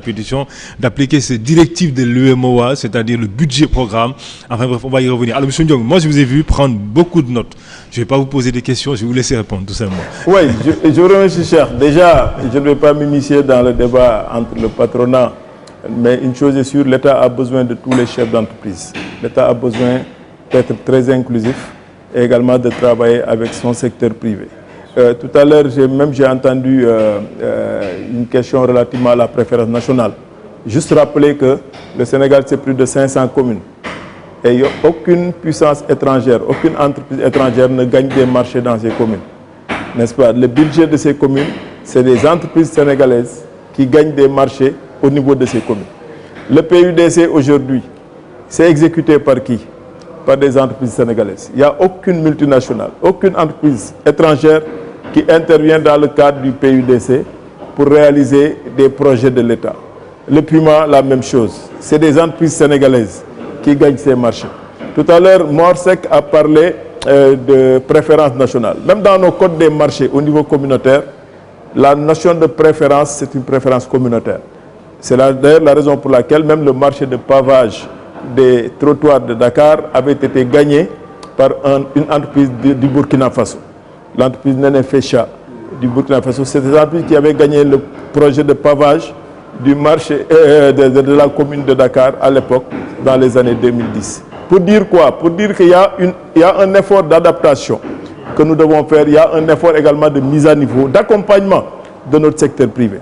répétition, d'appliquer ces directives de l'UEMOA, c'est-à-dire le budget programme. Enfin bref, on va y revenir. Alors M. Ndiong, moi je vous ai vu prendre beaucoup de notes. Je ne vais pas vous poser des questions, je vais vous laisser répondre tout simplement. Oui, je vous remercie, cher. Déjà, je ne vais pas m'initier dans le débat entre le patronat, mais une chose est sûre, l'État a besoin de tous les chefs d'entreprise. L'État a besoin d'être très inclusif et également de travailler avec son secteur privé. Tout à l'heure, j'ai entendu une question relativement à la préférence nationale. Juste rappeler que le Sénégal, c'est plus de 500 communes. Et aucune puissance étrangère, aucune entreprise étrangère ne gagne des marchés dans ces communes. N'est-ce pas? Le budget de ces communes, c'est des entreprises sénégalaises qui gagnent des marchés au niveau de ces communes. Le PUDC aujourd'hui, c'est exécuté par qui? Par des entreprises sénégalaises. Il n'y a aucune multinationale, aucune entreprise étrangère qui intervient dans le cadre du PUDC pour réaliser des projets de l'État. Le Puma, la même chose. C'est des entreprises sénégalaises qui gagnent ces marchés. Tout à l'heure, Morsec a parlé de préférence nationale. Même dans nos codes des marchés au niveau communautaire, la notion de préférence, c'est une préférence communautaire. C'est d'ailleurs la raison pour laquelle même le marché de pavage des trottoirs de Dakar avait été gagné par une entreprise du Burkina Faso. L'entreprise Nene Fecha du Burkina Faso, c'est une entreprise qui avait gagné le projet de pavage du marché de la commune de Dakar à l'époque, dans les années 2010. Pour dire quoi? Pour dire qu'il y a un effort d'adaptation que nous devons faire, il y a un effort également de mise à niveau, d'accompagnement de notre secteur privé.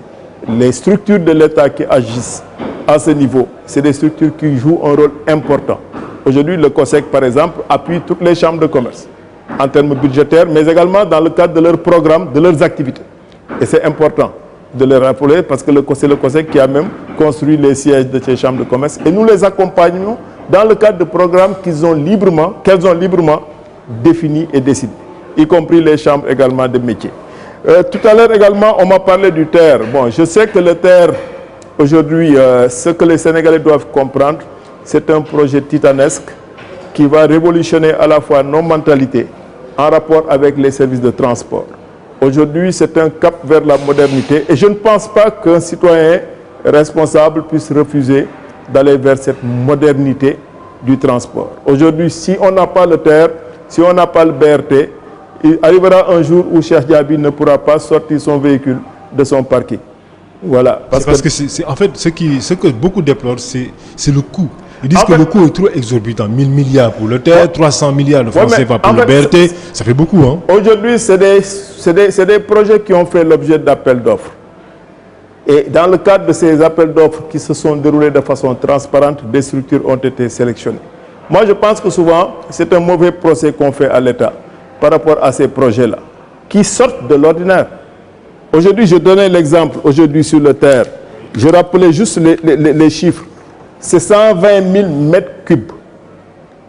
Les structures de l'État qui agissent à ce niveau, c'est des structures qui jouent un rôle important. Aujourd'hui, le COSEC, par exemple, appuie toutes les chambres de commerce en termes budgétaires, mais également dans le cadre de leurs programmes, de leurs activités. Et c'est important de le rappeler parce que c'est le COSEC qui a même construit les sièges de ces chambres de commerce. Et nous les accompagnons dans le cadre de programmes qu'elles ont librement définis et décidés, y compris les chambres également de métiers. Tout à l'heure également, on m'a parlé du TER. Bon, je sais que le TER, aujourd'hui, ce que les Sénégalais doivent comprendre, c'est un projet titanesque qui va révolutionner à la fois nos mentalités en rapport avec les services de transport. Aujourd'hui, c'est un cap vers la modernité et je ne pense pas qu'un citoyen responsable puisse refuser d'aller vers cette modernité du transport. Aujourd'hui, si on n'a pas le TER, si on n'a pas le BRT, il arrivera un jour où Cheikh Diaby ne pourra pas sortir son véhicule de son parking. Voilà. Parce que en fait, ce que beaucoup déplorent, c'est le coût. Ils disent que le coût est trop exorbitant. 1000 milliards pour le TER, 300 milliards de francs CFA pour le BRT, ça fait beaucoup. Hein? Aujourd'hui, c'est des projets qui ont fait l'objet d'appels d'offres. Et dans le cadre de ces appels d'offres qui se sont déroulés de façon transparente, des structures ont été sélectionnées. Moi, je pense que souvent, c'est un mauvais procès qu'on fait à l'État par rapport à ces projets-là, qui sortent de l'ordinaire. Aujourd'hui, je donnais l'exemple, aujourd'hui sur le TER, je rappelais juste les chiffres. C'est 120 000 mètres cubes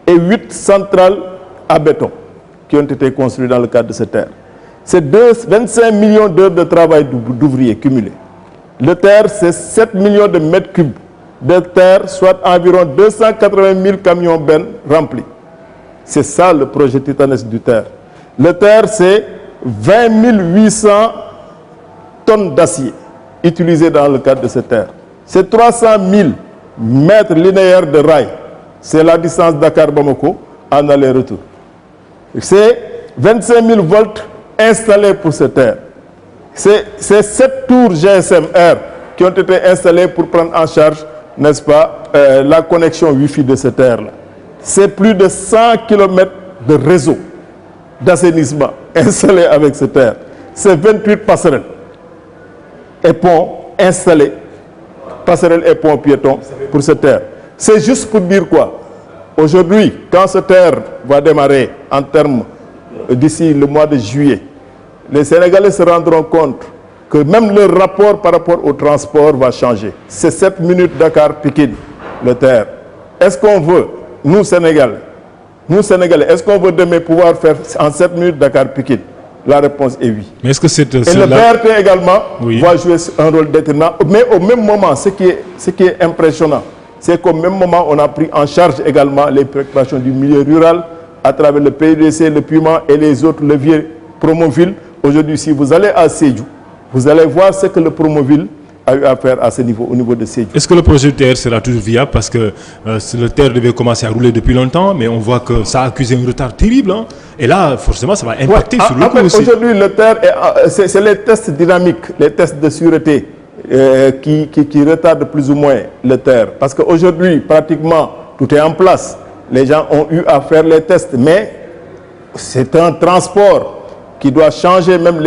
et 8 centrales à béton qui ont été construites dans le cadre de ce TER. C'est 25 millions d'heures de travail d'ouvriers cumulés. Le TER, c'est 7 millions de mètres cubes de terre, soit environ 280 000 camions bennes remplis. C'est ça le projet titanesque du TER. Le TER, c'est 20 800 tonnes d'acier utilisées dans le cadre de ce TER. C'est 300 000 mètres linéaires de rails. C'est la distance Dakar-Bamako en aller-retour. C'est 25 000 volts installés pour ce TER. C'est 7 tours GSM-R qui ont été installées pour prendre en charge, n'est-ce pas, la connexion Wi-Fi de ce TER-là. C'est plus de 100 km de réseau d'assainissement installé avec ce TER. C'est 28 passerelles et ponts installés, passerelles et ponts piétons pour ce TER. C'est juste pour dire quoi? Aujourd'hui, quand ce TER va démarrer en termes d'ici le mois de juillet, les Sénégalais se rendront compte que même le rapport par rapport au transport va changer. C'est 7 minutes Dakar-Pikine, le TER. Est-ce qu'on veut, nous Sénégalais, est-ce qu'on veut demain pouvoir faire en 7 minutes Dakar-Pikine? La réponse est oui. Mais est-ce que c'est et le BRT également va jouer un rôle déterminant. Mais au même moment, ce qui est impressionnant, c'est qu'au même moment, on a pris en charge également les préoccupations du milieu rural à travers le PUDC, le Puma et les autres leviers Promoville. Aujourd'hui, si vous allez à Sédhiou, vous allez voir ce que le Promoville a eu à faire à ce niveau, au niveau de Sédhiou. Est-ce que le projet de TER sera toujours viable? Parce que le TER devait commencer à rouler depuis longtemps, mais on voit que ça a accusé un retard terrible. Hein. Et là, forcément, ça va impacter sur le coût aussi. Aujourd'hui, le TER, c'est les tests dynamiques, les tests de sûreté qui retardent plus ou moins le TER. Parce qu'aujourd'hui, pratiquement, tout est en place. Les gens ont eu à faire les tests, mais c'est un transport qui doit changer même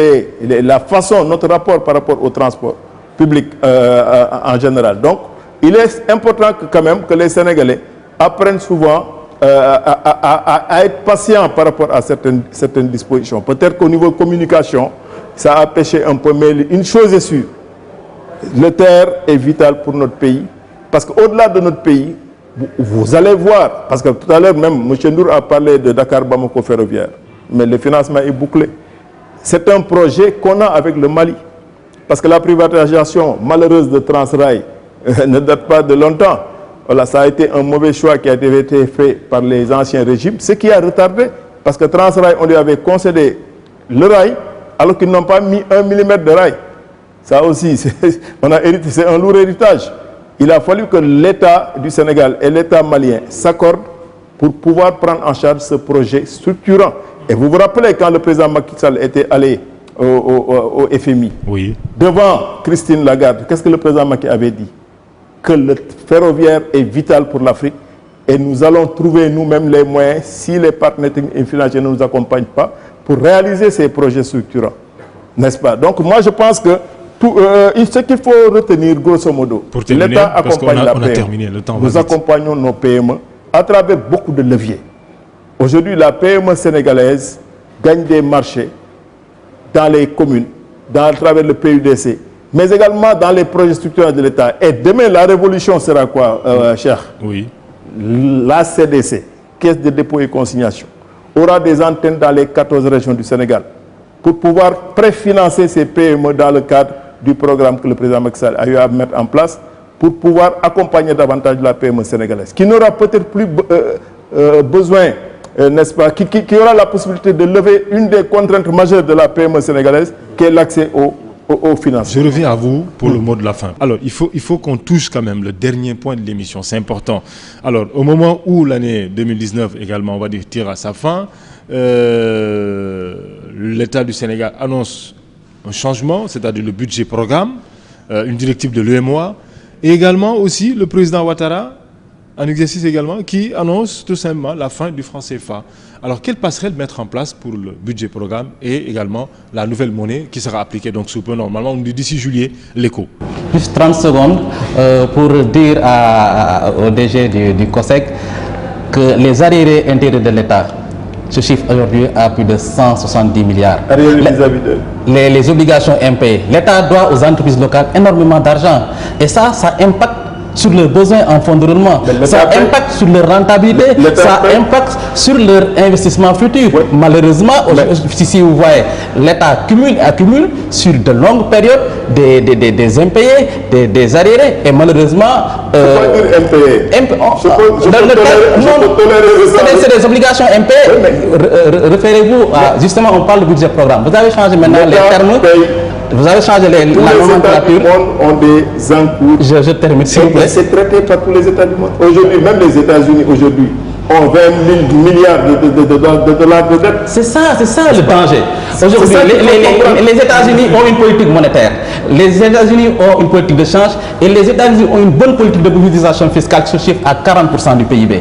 la façon, notre rapport par rapport au transport public en général. Donc, il est important quand même que les Sénégalais apprennent souvent à être patients par rapport à certaines dispositions. Peut-être qu'au niveau communication, ça a pêché un peu, mais une chose est sûre, le TER est vital pour notre pays, parce qu'au-delà de notre pays, vous allez voir, parce que tout à l'heure même, M. Ndour a parlé de Dakar-Bamako ferroviaire, mais le financement est bouclé. C'est un projet qu'on a avec le Mali. Parce que la privatisation malheureuse de Transrail ne date pas de longtemps. Voilà, ça a été un mauvais choix qui a été fait par les anciens régimes, ce qui a retardé. Parce que Transrail, on lui avait concédé le rail, alors qu'ils n'ont pas mis 1 mm de rail. Ça aussi, c'est un lourd héritage. Il a fallu que l'État du Sénégal et l'État malien s'accordent pour pouvoir prendre en charge ce projet structurant. Et vous vous rappelez quand le président Macky Sall était allé au FMI, oui, devant Christine Lagarde, qu'est-ce que le président Macky avait dit? Que le ferroviaire est vital pour l'Afrique et nous allons trouver nous-mêmes les moyens, si les partenaires techniques et financiers ne nous accompagnent pas, pour réaliser ces projets structurants. N'est-ce pas? Donc moi je pense que ce qu'il faut retenir grosso modo, l'État accompagne la PME. Nous accompagnons nos PME à travers beaucoup de leviers. Aujourd'hui, la PME sénégalaise gagne des marchés dans les communes, à travers le PUDC, mais également dans les projets structurels de l'État. Et demain, la révolution sera quoi, cher? Oui. La CDC, Caisse de dépôt et consignation, aura des antennes dans les 14 régions du Sénégal pour pouvoir préfinancer ces PME dans le cadre du programme que le président Macky Sall a eu à mettre en place pour pouvoir accompagner davantage la PME sénégalaise, qui n'aura peut-être plus besoin, n'est-ce pas, qui aura la possibilité de lever une des contraintes majeures de la PME sénégalaise, qui est l'accès aux finances. Je reviens à vous pour le mot de la fin. Alors, il faut qu'on touche quand même le dernier point de l'émission, c'est important. Alors, au moment où l'année 2019 également, on va dire, tire à sa fin, l'État du Sénégal annonce un changement, c'est-à-dire le budget programme, une directive de l'UEMOA, et également aussi le président Ouattara, un exercice également, qui annonce tout simplement la fin du franc CFA. Alors, quelle passerelle mettre en place pour le budget programme et également la nouvelle monnaie qui sera appliquée donc sous peu normalement d'ici juillet, l'écho? Juste 30 secondes pour dire au DG du COSEC que les arriérés intérieurs de l'État se chiffrent aujourd'hui à plus de 170 milliards. Les obligations impayées. L'État doit aux entreprises locales énormément d'argent. Et ça impacte sur leurs besoins en fonds de roulement, ça impacte sur leur rentabilité, ça impacte sur leur investissement futur. Oui. Malheureusement, si vous voyez, l'État accumule sur de longues périodes des impayés, des arriérés, et malheureusement... c'est des obligations impayées. Oui, référez-vous à... Justement, on parle de budget programme. Vous avez changé maintenant les termes... Vous avez changé la nomenclature. Tous les États du monde ont des encours. Je termine, s'il vous plaît. C'est traité par tous les États du monde. Aujourd'hui, même les États-Unis aujourd'hui ont 20 000 milliards de dollars de dette. C'est ça le danger. Aujourd'hui, les États-Unis ont une politique monétaire. Les États-Unis ont une politique de change et les États-Unis ont une bonne politique de mobilisation fiscale qui se chiffre à 40% du PIB.